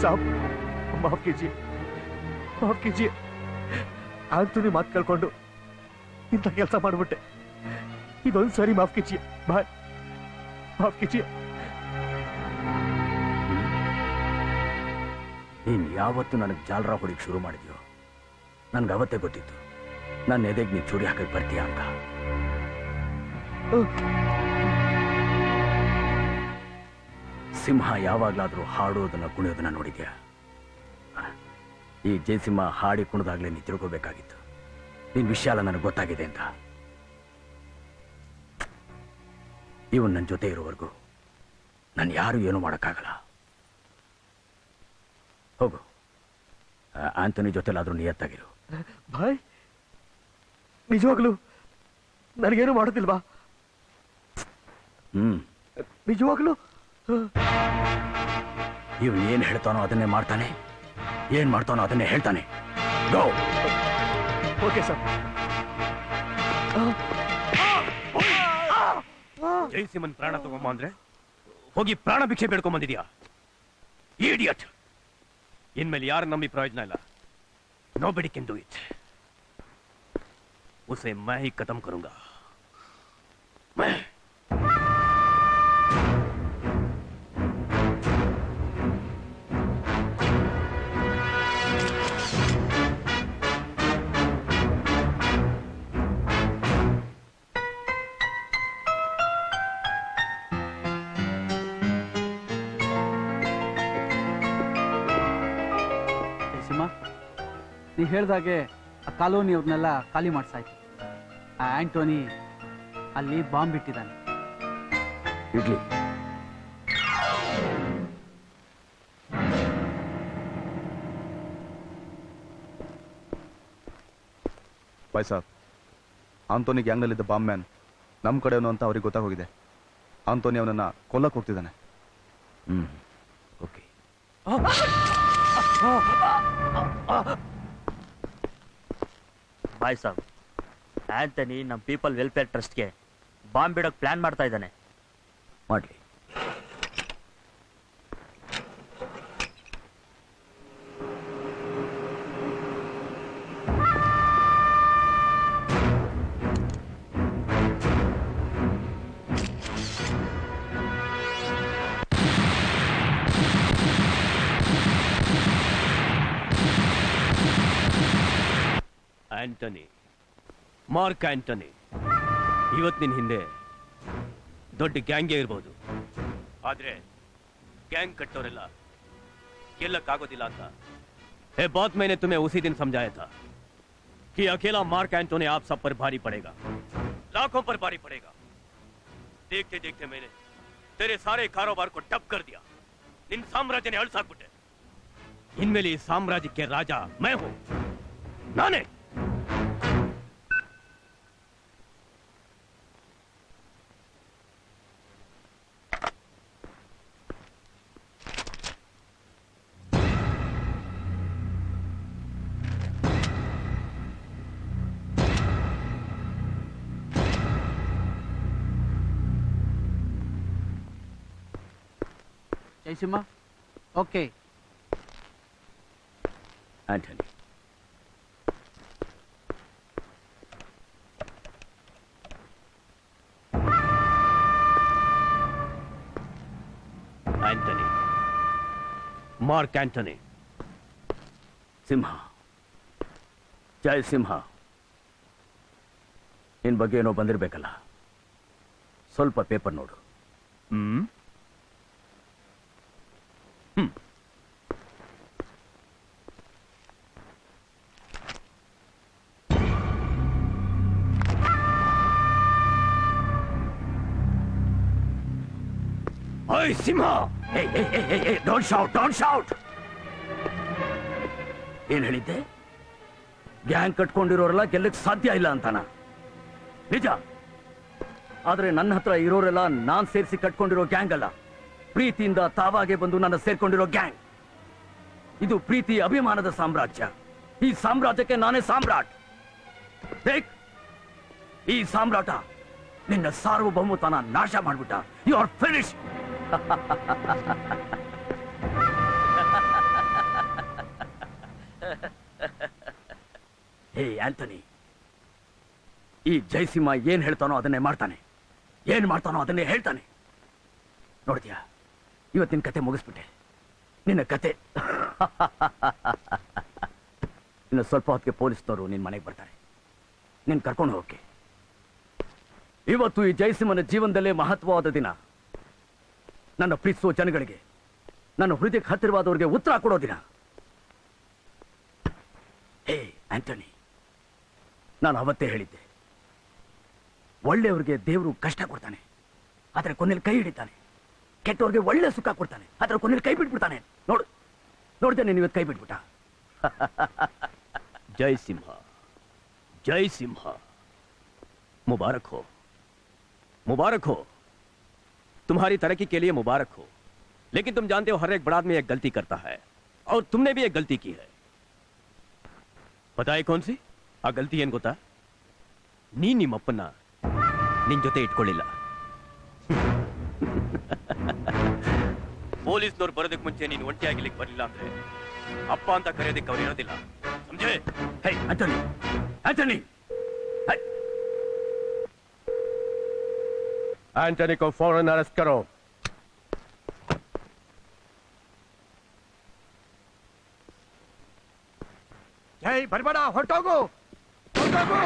साहब माफ कीजिए, माफ कीजिए. आंटोनी मात ಕೇಳ್ಕೊಂಡು ಇಂತ ಕೆಲಸ ಮಾಡ್ಬಿಟ್ಟೆ. ಇದೊಂದು ಸಾರಿ ಮಾಫ್ कीजिए. ಬಾಯ್. ಮಾಫ್ कीजिए. ನೀನು ಯಾವತ್ತು ನನಗೆ ಜಾಲರ ಹೊಡಿಗೆ ಶುರು ಮಾಡಿದ್ಯೋ ನನಗೆ ಅವತ್ತೇ ಗೊತ್ತಿತ್ತು ನನ್ನ ಎದೆಗೆ ನೀನು ಚೂರಿ ಹಾಕಕ್ಕೆ ಬರ್ತೀಯ ಅಂತ. ಸಿಂಹ ಯಾವಾಗಲಾದರೂ ಹಾಡೋದನ್ನ ಕುಣಿಯೋದನ್ನ ನೋಡಿದ್ಯಾ? ಈ ಜಯಸಿಂಹ ಹಾಡಿ ಕುಣಿದಾಗ್ಲೇ ನೀ ತಿಳ್ಕೋಬೇಕಾಗಿತ್ತು ನಿನ್ ವಿಷಯ ಎಲ್ಲ ನನಗೆ ಗೊತ್ತಾಗಿದೆ ಅಂತ. ಇವನ್ ನನ್ನ ಜೊತೆ ಇರೋವರೆಗೂ ನಾನು ಯಾರು ಏನೂ ಮಾಡೋಕ್ಕಾಗಲ್ಲ. ಹೋಗು, ಆಂಟೋನಿ ಜೊತೆಲಾದ್ರೂ ನಿಯತ್ತಾಗಿರು. ಭಾಯ್, ನಿಜವಾಗ್ಲು ನನಗೇನು ಮಾಡೋದಿಲ್ವಾ? ನಿಜವಾಗ್ಲು ಇವನು ಏನ್ ಹೇಳ್ತಾನೋ ಅದನ್ನೇ ಮಾಡ್ತಾನೆ, ಏನ್ ಮಾಡ್ತಾನೋ ಅದನ್ನೇ ಹೇಳ್ತಾನೆ. ಗೋ. Okay sir. ಜಯಸಿಂಹನ್ ಪ್ರಾಣ ತಗೊಂಬ ಅಂದ್ರೆ ಹೋಗಿ ಪ್ರಾಣ ಭಿಕ್ಷೆ ಬೇಡ್ಕೊಂಬಂದಿದ್ಯಾ? ಇಡಿಯಟ್. ಇನ್ಮೇಲೆ ಯಾರು ನಂಬಿ ಪ್ರಯೋಜನ ಇಲ್ಲ. Nobody can do it. उसे मैं ही खत्म करूंगा. मैं. ನೀವು ಹೇಳ್ದಾಗೆ ಆ ಕಾಲೋನಿ ಅವ್ರನ್ನೆಲ್ಲ ಖಾಲಿ ಮಾಡ್ಸಾಯ್ತು. ಆ ಆಂಟೋನಿ ಅಲ್ಲಿ ಬಾಂಬ್ ಬಿಟ್ಟಿದ್ದಾನೆ. ಇಡ್ಲಿ. ಬಾಯ್ ಸಾಬ್, ಆಂಟೋನಿ ಗ್ಯಾಂಗ್ನಲ್ಲಿದ್ದ ಬಾಂಬ್ ಮ್ಯಾನ್ ನಮ್ಮ ಕಡೆಯವನು ಅಂತ ಅವ್ರಿಗೆ ಗೊತ್ತಾಗೋಗಿದೆ. ಆಂಟೋನಿ ಅವನನ್ನ ಕೊಲ್ಲಕ್ಕೆ ಹೋಗ್ತಿದ್ದಾನೆ. ಓಕೆ. ಬಾಯ್ ಸಾಬ್, ಆಂಟನಿ ನಮ್ಮ ಪೀಪಲ್ ವೆಲ್ಫೇರ್ ಟ್ರಸ್ಟ್ಗೆ ಬಾಂಬ್ ಬಿಡೋಕೆ ಪ್ಲಾನ್ ಮಾಡ್ತಾ ಇದ್ದಾನೆ. ಮಾಡಲಿ. ಆಂಟನಿ, ಮಾರ್ಕ್ ಆಂಟನಿ, ಇವತ್ತು ನಿನ್ನ ಹಿಂದೆ ದೊಡ್ಡ ಗ್ಯಾಂಗೇ ಇರ್ಬೋದು, ಆದ್ರೆ ಗ್ಯಾಂಗ್ ಕಟ್ಟೋರೆಲ್ಲ ಗೆಲ್ಲಕ್ಕಾಗೋದಿಲ್ಲ ಅಂತ ये बात मैंने तुम्हें उसी दिन समझाया था कि अकेला मार्क एंटोनी आप सब पर भारी पड़ेगा, लाखों पर भारी पड़ेगा. देखते देखते मैंने तेरे सारे कारोबार को ठप कर दिया. इन साम्राज्य ने अड़साक्बिಟ್ಟೆ. इनमेले इस साम्राज्य के राजा मैं हूं, नाने. Jayasimha, okay. Antony, Antony, Mark Antony. Simha, Jaya Simha, ನಿನ್ ಬಗ್ಗೆ ಏನೋ ಬಂದಿರಬೇಕಲ್ಲ, ಸ್ವಲ್ಪ ಪೇಪರ್ ನೋಡು. Hey, Simha! Hey, hey, hey, hey, hey, don't shout, don't shout! ಏನ್ ಹೇಳಿದ್ದೆ? ಗ್ಯಾಂಗ್ ಕಟ್ಕೊಂಡಿರೋರೆಲ್ಲ ಗೆಲ್ಲಕ್ಕೆ ಸಾಧ್ಯ ಇಲ್ಲ ಅಂತಾನ? ನಿಜ. ಆದ್ರೆ ನನ್ನ ಹತ್ರ ಇರೋರೆಲ್ಲ ನಾನ್ ಸೇರಿಸಿ ಕಟ್ಕೊಂಡಿರೋ ಗ್ಯಾಂಗ್ ಅಲ್ಲ, ಪ್ರೀತಿಯಿಂದ ತಾವಾಗೆ ಬಂದು ನನ್ನ ಸೇರ್ಕೊಂಡಿರೋ ಗ್ಯಾಂಗ್. ಇದು ಪ್ರೀತಿ ಅಭಿಮಾನದ ಸಾಮ್ರಾಜ್ಯ. ಈ ಸಾಮ್ರಾಜ್ಯಕ್ಕೆ ನಾನೇ ಸಾಮ್ರಾಟ್. ಈ ಸಾಮ್ರಾಟ ನಿನ್ನ ಸಾರ್ವಭೌಮತನ ನಾಶ ಮಾಡ್ಬಿಟ್ಟ. You are finish. Hey Antony, ಈ ಜಯಸಿಂಹ ಏನ್ ಹೇಳ್ತಾನೋ ಅದನ್ನೇ ಮಾಡ್ತಾನೆ, ಏನ್ ಮಾಡ್ತಾನೋ ಅದನ್ನೇ ಹೇಳ್ತಾನೆ. ನೋಡ್ತೀಯಾ, ಇವತ್ತಿನ ಕತೆ ಮುಗಿಸ್ಬಿಟ್ಟೆ. ನಿನ್ನ ಕತೆ ಇನ್ನು ಸ್ವಲ್ಪ ಹೊತ್ತಿಗೆ ಪೊಲೀಸ್ನವರು ನಿನ್ನ ಮನೆಗೆ ಬರ್ತಾರೆ, ನಿನ್ನ ಕರ್ಕೊಂಡು ಹೋಗಕ್ಕೆ. ಇವತ್ತು ಈ ಜಯಸಿಂಹನ ಜೀವನದಲ್ಲೇ ಮಹತ್ವವಾದ ದಿನ. ನನ್ನ ಪ್ರೀತಿಸುವ ಜನಗಳಿಗೆ, ನನ್ನ ಹೃದಯಕ್ಕೆ ಹತ್ತಿರವಾದವರಿಗೆ ಉತ್ತರ ಕೊಡೋ ದಿನ. ಹೇ ಆಂಟನಿ, ನಾನು ಅವತ್ತೇ ಹೇಳಿದ್ದೆ, ಒಳ್ಳೆಯವ್ರಿಗೆ ದೇವರು ಕಷ್ಟ ಕೊಡ್ತಾನೆ, ಆದರೆ ಕೊನೆಯಲ್ಲಿ ಕೈ ಹಿಡಿತಾನೆ. ಕೆಟ್ಟವ್ರಿಗೆ ಒಳ್ಳೆ ಸುಖ ಕೊಡ್ತಾನೆ, ಆದರೆ ಕೊನೆಯಲ್ಲಿ ಕೈ ಬಿಟ್ಬಿಡ್ತಾನೆ. ನೋಡ್ದೆ ನೀನು ಇವತ್ತು ಕೈ ಬಿಟ್ಬಿಟ್ಟ. जय सिंह, जय सिंह, मुबारक हो, मुबारक हो, तुम्हारी तरक्की के लिए मुबारक हो। लेकिन तुम जानते हो हर एक बड़ा आदमी एक गलती करता है, और तुमने भी एक गलती की है। पता है कौन सी आ गलती? ಏನ್ ಗೊತ್ತಾ? ನಿಮ್ಮಪ್ಪನ್ನ ನಿನ್ ಜೊತೆ ಇಟ್ಕೊಳ್ಳಿಲ್ಲ. ಪೊಲೀಸ್ನವ್ರು ಬರೋದಕ್ಕೆ ಮುಂಚೆ ನೀನು ಒಂಟಿಯಾಗಿ ಇಲ್ಲಿಗೆ ಬರಲಿಲ್ಲ ಅಂದ್ರೆ ಅಪ್ಪ ಅಂತ ಕರೆಯೋದಕ್ಕೆ ಅವ್ರು ಇರೋದಿಲ್ಲ. समझे? हे एंटनी, एंटनी, एंटनी को फौरन अरेस्ट करो। ಜೈ ಬರ್ಬೇಡ, ಹೊರಟೋಗು, ಹೊರಟೋಗು.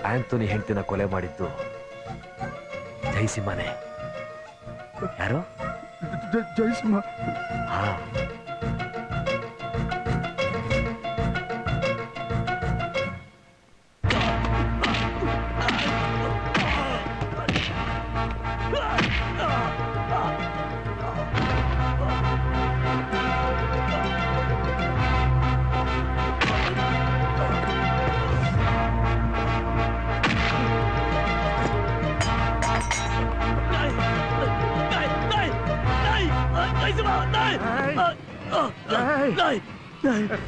ಆಂಟನಿ ಹೆಂಡತಿನ ಕೊಲೆ ಮಾಡಿದ್ದು ಜಯಸಿಂಹನೇ. ಯಾರು? ಜಯಸಿಂಹ. ಹಾ,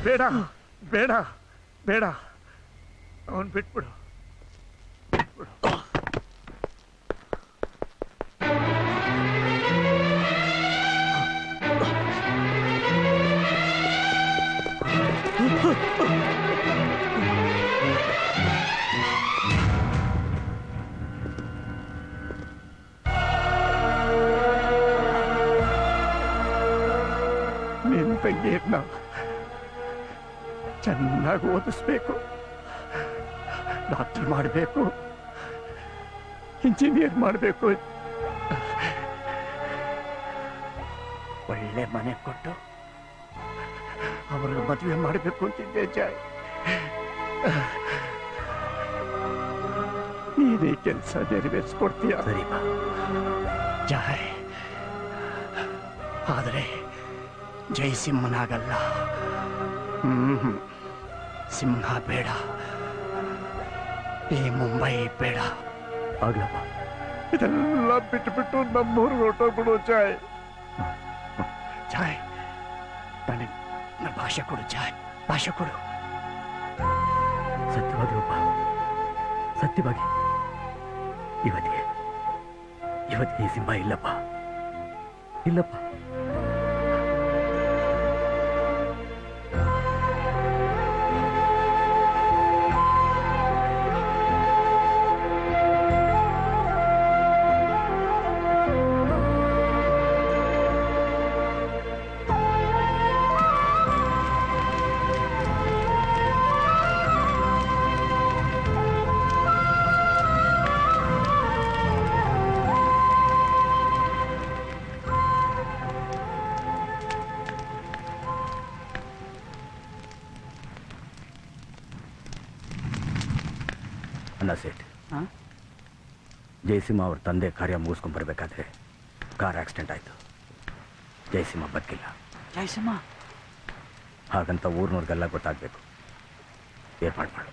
ಬೇಡ ಬೇಡ ಬೇಡ, ಅವನ್ ಬಿಟ್ಬಿಡು. ನಿನ್ ತಂಗಿಯನ್ನ ಚೆನ್ನಾಗಿ ಓದಿಸ್ಬೇಕು, ಡಾಕ್ಟರ್ ಮಾಡಬೇಕು, ಇಂಜಿನಿಯರ್ ಮಾಡಬೇಕು, ಒಳ್ಳೆ ಮನೆ ಕೊಟ್ಟು ಅವ್ರಿಗೆ ಮದುವೆ ಮಾಡಬೇಕು ಅಂತಿದ್ದೆ. ಜಾಯ್, ನೀನೇ ಕೆಲಸ ನೆರವೇರಿಸ್ಕೊಡ್ತೀಯ. ಸರಿ ಬಾ. ಜಾಯ್, ಆದರೆ ಜಯಸಿಂಹನಾಗಲ್ಲ. ಸಿಂಹ ಬೇಡ, ಈ ಮುಂಬೈ ಬೇಡ. ಆಗ್ಲಪ್ಪ. ಇದೆಲ್ಲ ಬಿಟ್ಟು ನಮ್ಮೂರಿಗೆ ಹೊರಟೋಗ್ಬಿಡು ಚಾಯ್. ಚಾಯ್, ನನಗೆ ನನ್ನ ಭಾಷೆ ಕೊಡು ಚಾಯ್, ಭಾಷೆ ಕೊಡು. ಸತ್ಯವಾಗ್ಲಪ್ಪ, ಸತ್ಯವಾಗಿ ಇವತ್ತಿಗೆ ಈ ಸಿಂಹ ಇಲ್ಲಪ್ಪ, ಇಲ್ಲಪ್ಪ. ಅಲ್ಲ ಸೇಠ್, ಜಯಸಿಂಹ ಅವ್ರ ತಂದೆ ಕಾರ್ಯ ಮುಗಿಸ್ಕೊಂಡ್ ಬರ್ಬೇಕಾದ್ರೆ ಕಾರ್ ಆಕ್ಸಿಡೆಂಟ್ ಆಯ್ತು. ಜಯಸಿಂಹ ಬದುಕಿಲ್ಲ. ಜಯಸಿಂಹ ಹಾಗಂತ ಊರ್ನವ್ರಿಗೆಲ್ಲ ಗೊತ್ತಾಗ್ಬೇಕು. ಏರ್ಪಾಡು ಮಾಡು.